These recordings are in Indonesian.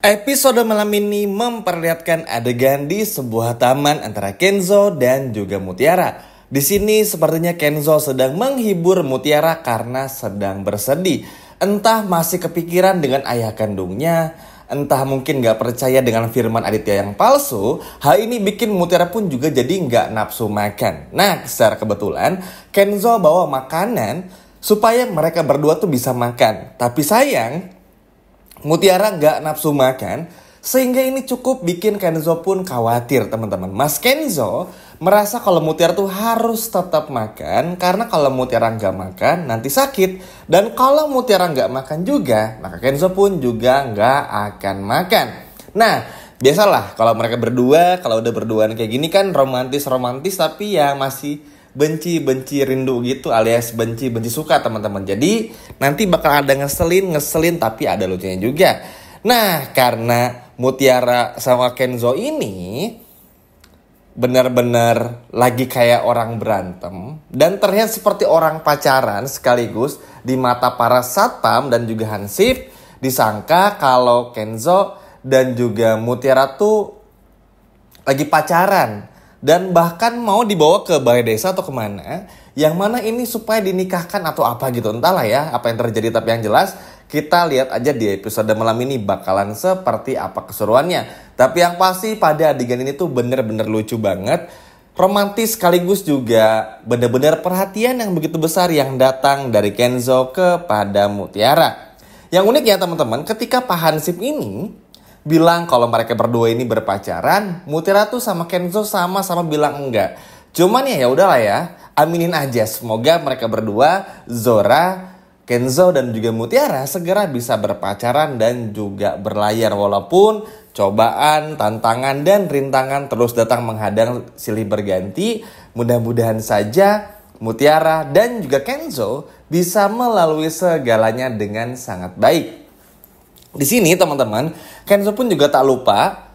Episode malam ini memperlihatkan adegan di sebuah taman antara Kenzo dan juga Mutiara. Di sini sepertinya Kenzo sedang menghibur Mutiara karena sedang bersedih. Entah masih kepikiran dengan ayah kandungnya, entah mungkin gak percaya dengan firman Aditya yang palsu. Hal ini bikin Mutiara pun juga jadi gak nafsu makan. Nah, secara kebetulan Kenzo bawa makanan supaya mereka berdua tuh bisa makan. Tapi sayang, Mutiara nggak nafsu makan, sehingga ini cukup bikin Kenzo pun khawatir, teman-teman. Mas Kenzo merasa kalau Mutiara tuh harus tetap makan, karena kalau Mutiara nggak makan nanti sakit. Dan kalau Mutiara nggak makan juga, maka Kenzo pun juga nggak akan makan. Nah, biasalah kalau mereka berdua, kalau udah berduaan kayak gini kan romantis-romantis, tapi ya masih benci-benci rindu gitu, alias benci-benci suka, teman-teman. Jadi nanti bakal ada ngeselin tapi ada lucunya juga. Nah, karena Mutiara sama Kenzo ini benar-benar lagi kayak orang berantem dan terlihat seperti orang pacaran sekaligus di mata para satpam dan juga Hansip, disangka kalau Kenzo dan juga Mutiara tuh lagi pacaran. Dan bahkan mau dibawa ke balai desa atau kemana, yang mana ini supaya dinikahkan atau apa gitu. Entahlah ya apa yang terjadi, tapi yang jelas kita lihat aja di episode malam ini bakalan seperti apa keseruannya. Tapi yang pasti pada adegan ini tuh bener-bener lucu banget. Romantis sekaligus juga bener-bener perhatian yang begitu besar yang datang dari Kenzo kepada Mutiara. Yang unik ya teman-teman, ketika Pak Hansip ini bilang kalau mereka berdua ini berpacaran, Mutiara tuh sama Kenzo sama-sama bilang enggak. Cuman ya udahlah ya, aminin aja. Semoga mereka berdua, Zora, Kenzo dan juga Mutiara segera bisa berpacaran dan juga berlayar. Walaupun cobaan, tantangan dan rintangan terus datang menghadang silih berganti, mudah-mudahan saja Mutiara dan juga Kenzo bisa melalui segalanya dengan sangat baik. Di sini teman-teman, Kenzo pun juga tak lupa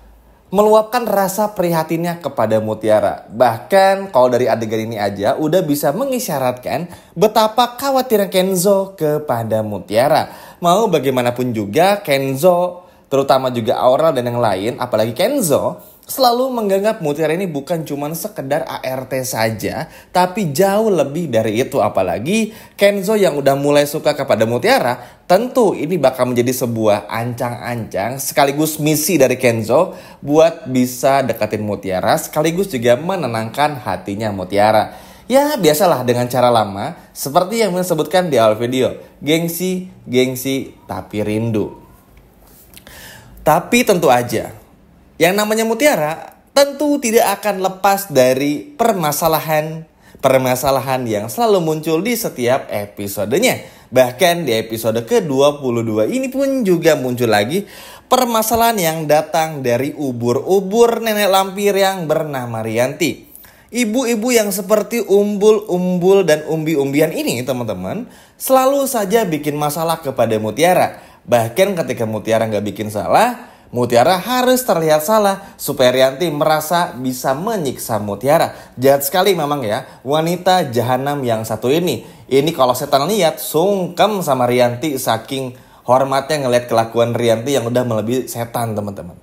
meluapkan rasa prihatinnya kepada Mutiara. Bahkan kalau dari adegan ini aja udah bisa mengisyaratkan betapa khawatirnya Kenzo kepada Mutiara. Mau bagaimanapun juga Kenzo, terutama juga Aurel dan yang lain, apalagi Kenzo, selalu menganggap Mutiara ini bukan cuma sekedar ART saja, tapi jauh lebih dari itu. Apalagi Kenzo yang udah mulai suka kepada Mutiara, tentu ini bakal menjadi sebuah ancang-ancang sekaligus misi dari Kenzo buat bisa deketin Mutiara, sekaligus juga menenangkan hatinya Mutiara. Ya biasalah dengan cara lama, seperti yang disebutkan di awal video, gengsi, tapi rindu. Tapi tentu aja, yang namanya Mutiara tentu tidak akan lepas dari permasalahan yang selalu muncul di setiap episodenya. Bahkan di episode ke-22 ini pun juga muncul lagi permasalahan yang datang dari ubur-ubur nenek lampir yang bernama Rianti. Ibu-ibu yang seperti umbul-umbul dan umbi-umbian ini teman-teman selalu saja bikin masalah kepada Mutiara. Bahkan ketika Mutiara nggak bikin salah, Mutiara harus terlihat salah supaya Rianti merasa bisa menyiksa Mutiara. Jahat sekali memang ya wanita jahanam yang satu ini. Ini kalau setan lihat sungkem sama Rianti saking hormatnya ngelihat kelakuan Rianti yang udah melebihi setan, teman-teman.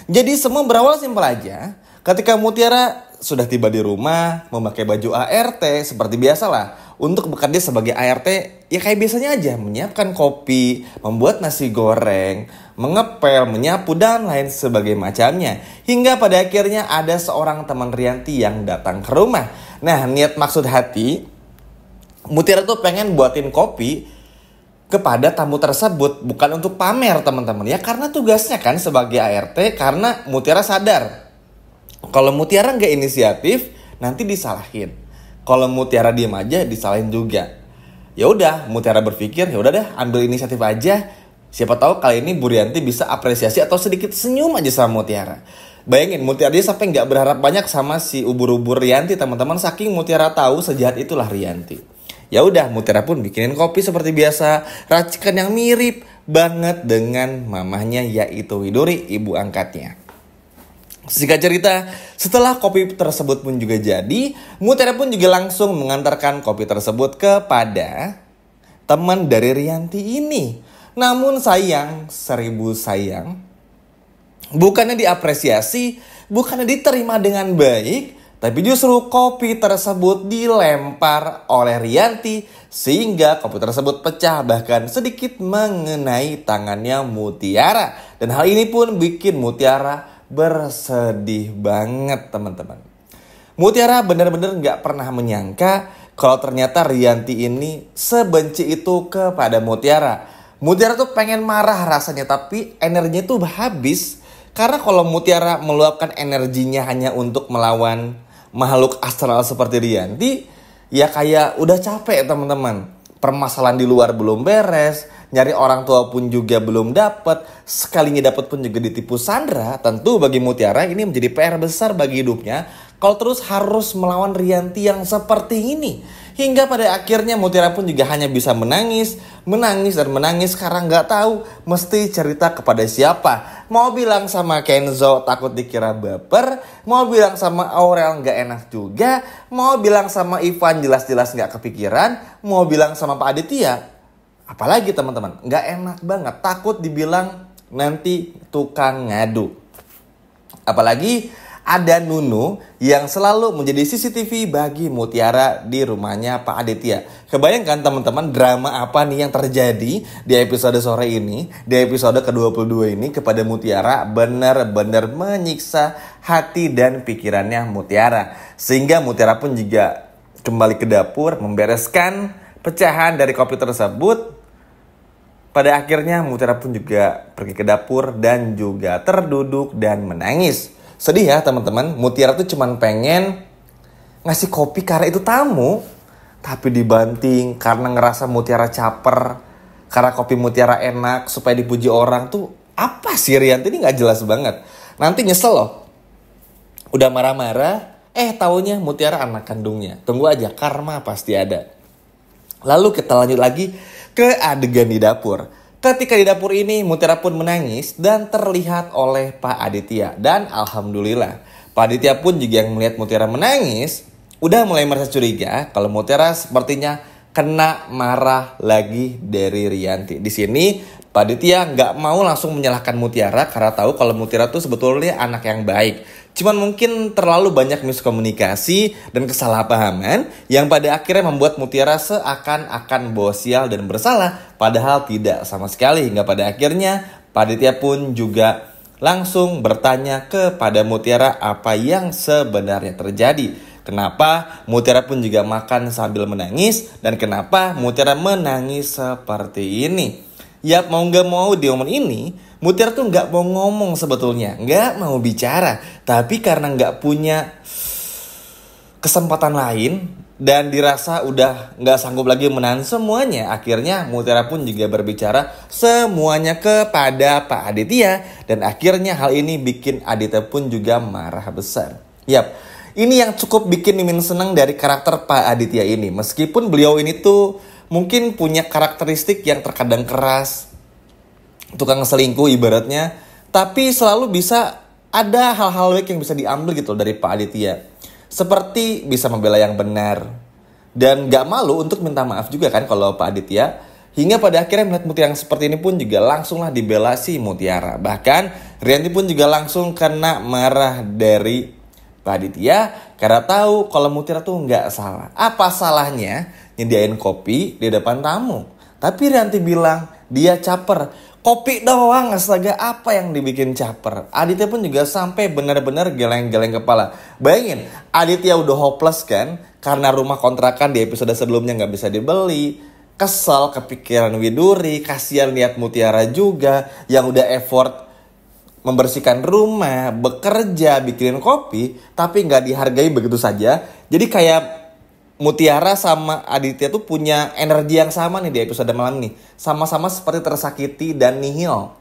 Jadi semua berawal simpel aja. Ketika Mutiara sudah tiba di rumah, memakai baju ART seperti biasalah. Untuk bekerja sebagai ART, ya kayak biasanya aja. Menyiapkan kopi, membuat nasi goreng, mengepel, menyapu, dan lain sebagai macamnya. Hingga pada akhirnya ada seorang teman Rianti yang datang ke rumah. Nah, niat maksud hati, Mutiara tuh pengen buatin kopi kepada tamu tersebut. Bukan untuk pamer, teman-teman. Ya karena tugasnya kan sebagai ART, karena Mutiara sadar kalau Mutiara nggak inisiatif, nanti disalahin. Kalau Mutiara diem aja, disalahin juga. Ya udah, Mutiara berpikir, ya udah deh, ambil inisiatif aja. Siapa tahu kali ini Bu Rianti bisa apresiasi atau sedikit senyum aja sama Mutiara. Bayangin, Mutiara dia sampai nggak berharap banyak sama si ubur-ubur Rianti, teman-teman. Saking Mutiara tahu sejahat itulah Rianti. Ya udah, Mutiara pun bikinin kopi seperti biasa, racikan yang mirip banget dengan mamahnya, yaitu Widuri, ibu angkatnya. Singkat cerita, setelah kopi tersebut pun juga jadi, Mutiara pun juga langsung mengantarkan kopi tersebut kepada teman dari Rianti ini. Namun sayang, 1000 sayang, Bukannya diapresiasi, bukannya diterima dengan baik, tapi justru kopi tersebut dilempar oleh Rianti sehingga kopi tersebut pecah bahkan sedikit mengenai tangannya Mutiara. Dan hal ini pun bikin Mutiara bersedih banget teman-teman. Mutiara benar-benar gak pernah menyangka kalau ternyata Rianti ini sebenci itu kepada Mutiara. Mutiara tuh pengen marah rasanya tapi energinya tuh habis. Karena kalau Mutiara meluapkan energinya hanya untuk melawan makhluk astral seperti Rianti, ya kayak udah capek teman-teman. Permasalahan di luar belum beres, nyari orang tua pun juga belum dapat, sekalinya dapat pun juga ditipu Sandra. Tentu bagi Mutiara ini menjadi PR besar bagi hidupnya kalau terus harus melawan Rianti yang seperti ini. Hingga pada akhirnya Mutiara pun juga hanya bisa menangis karena nggak tahu mesti cerita kepada siapa. Mau bilang sama Kenzo takut dikira baper, mau bilang sama Aurel nggak enak juga, mau bilang sama Ivan jelas-jelas nggak kepikiran, mau bilang sama Pak Aditya. Apalagi teman-teman, nggak enak banget, takut dibilang nanti tukang ngadu. Apalagi ada Nunu yang selalu menjadi CCTV bagi Mutiara di rumahnya Pak Aditya. Kebayangkan teman-teman drama apa nih yang terjadi di episode sore ini, di episode ke-22 ini kepada Mutiara, benar-benar menyiksa hati dan pikirannya Mutiara. Sehingga Mutiara pun juga kembali ke dapur membereskan pecahan dari kopi tersebut. Pada akhirnya Mutiara pun juga pergi ke dapur dan juga terduduk dan menangis. Sedih ya teman-teman, Mutiara tuh cuman pengen ngasih kopi karena itu tamu. Tapi dibanting karena ngerasa Mutiara caper. Karena kopi Mutiara enak supaya dipuji orang tuh. Apa sih Rianti ini gak jelas banget. Nanti nyesel loh. Udah marah-marah, taunya Mutiara anak kandungnya. Tunggu aja, karma pasti ada. Lalu kita lanjut lagi ke adegan di dapur. Ketika di dapur ini Mutiara pun menangis dan terlihat oleh Pak Aditya. Dan alhamdulillah Pak Aditya pun juga yang melihat Mutiara menangis udah mulai merasa curiga kalau Mutiara sepertinya kena marah lagi dari Rianti. Di sini Pak Aditya nggak mau langsung menyalahkan Mutiara karena tahu kalau Mutiara tuh sebetulnya anak yang baik. Cuman mungkin terlalu banyak miskomunikasi dan kesalahpahaman yang pada akhirnya membuat Mutiara seakan-akan bosial dan bersalah. Padahal tidak sama sekali. Hingga pada akhirnya Pak Aditya pun juga langsung bertanya kepada Mutiara apa yang sebenarnya terjadi. Kenapa Mutiara pun juga makan sambil menangis dan kenapa Mutiara menangis seperti ini. Ya mau gak mau di momen ini Mutiara tuh gak mau ngomong sebetulnya, gak mau bicara. Tapi karena gak punya kesempatan lain dan dirasa udah gak sanggup lagi menahan semuanya, akhirnya Mutiara pun juga berbicara semuanya kepada Pak Aditya. Dan akhirnya hal ini bikin Aditya pun juga marah besar. Yap, ini yang cukup bikin Mimin seneng dari karakter Pak Aditya ini. Meskipun beliau ini tuh mungkin punya karakteristik yang terkadang keras, tukang selingkuh ibaratnya, tapi selalu bisa ada hal-hal baik yang bisa diambil gitu dari Pak Aditya. Seperti bisa membela yang benar dan gak malu untuk minta maaf juga kan kalau Pak Aditya. Hingga pada akhirnya melihat Mutiara yang seperti ini pun juga langsunglah dibela si Mutiara. Bahkan Rianti pun juga langsung kena marah dari Pak Aditya karena tahu kalau Mutiara tuh gak salah. Apa salahnya nyediain kopi di depan tamu? Tapi Rianti bilang dia caper. Kopi doang, astaga, apa yang dibikin caper? Aditya pun juga sampai benar-benar geleng-geleng kepala. Bayangin, Aditya udah hopeless kan? Karena rumah kontrakan di episode sebelumnya gak bisa dibeli. Kesel, kepikiran Widuri, kasihan lihat Mutiara juga yang udah effort membersihkan rumah, bekerja, bikinin kopi, tapi gak dihargai begitu saja. Jadi kayak Mutiara sama Aditya tuh punya energi yang sama nih di episode malam nih. Sama-sama seperti tersakiti dan nihil.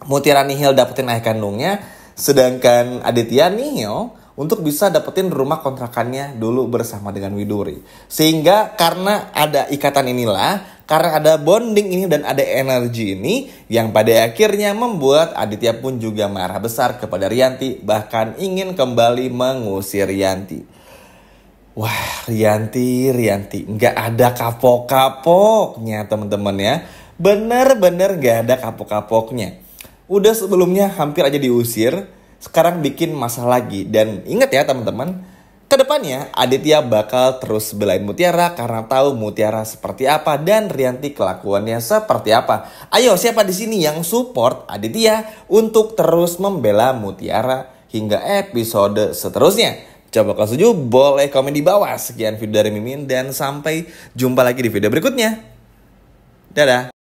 Mutiara nihil dapetin ayah kandungnya, sedangkan Aditya nihil untuk bisa dapetin rumah kontrakannya dulu bersama dengan Widuri. Sehingga karena ada ikatan inilah, karena ada bonding ini dan ada energi ini, yang pada akhirnya membuat Aditya pun juga marah besar kepada Rianti, bahkan ingin kembali mengusir Rianti. Wah, Rianti, nggak ada kapok-kapoknya teman-teman ya. Bener-bener nggak ada kapok-kapoknya. Udah sebelumnya hampir aja diusir, sekarang bikin masalah lagi. Dan ingat ya teman-teman, kedepannya Aditya bakal terus belain Mutiara karena tahu Mutiara seperti apa dan Rianti kelakuannya seperti apa. Ayo, siapa di sini yang support Aditya untuk terus membela Mutiara hingga episode seterusnya? Coba kalau setuju boleh komen di bawah. Sekian video dari Mimin dan sampai jumpa lagi di video berikutnya. Dadah.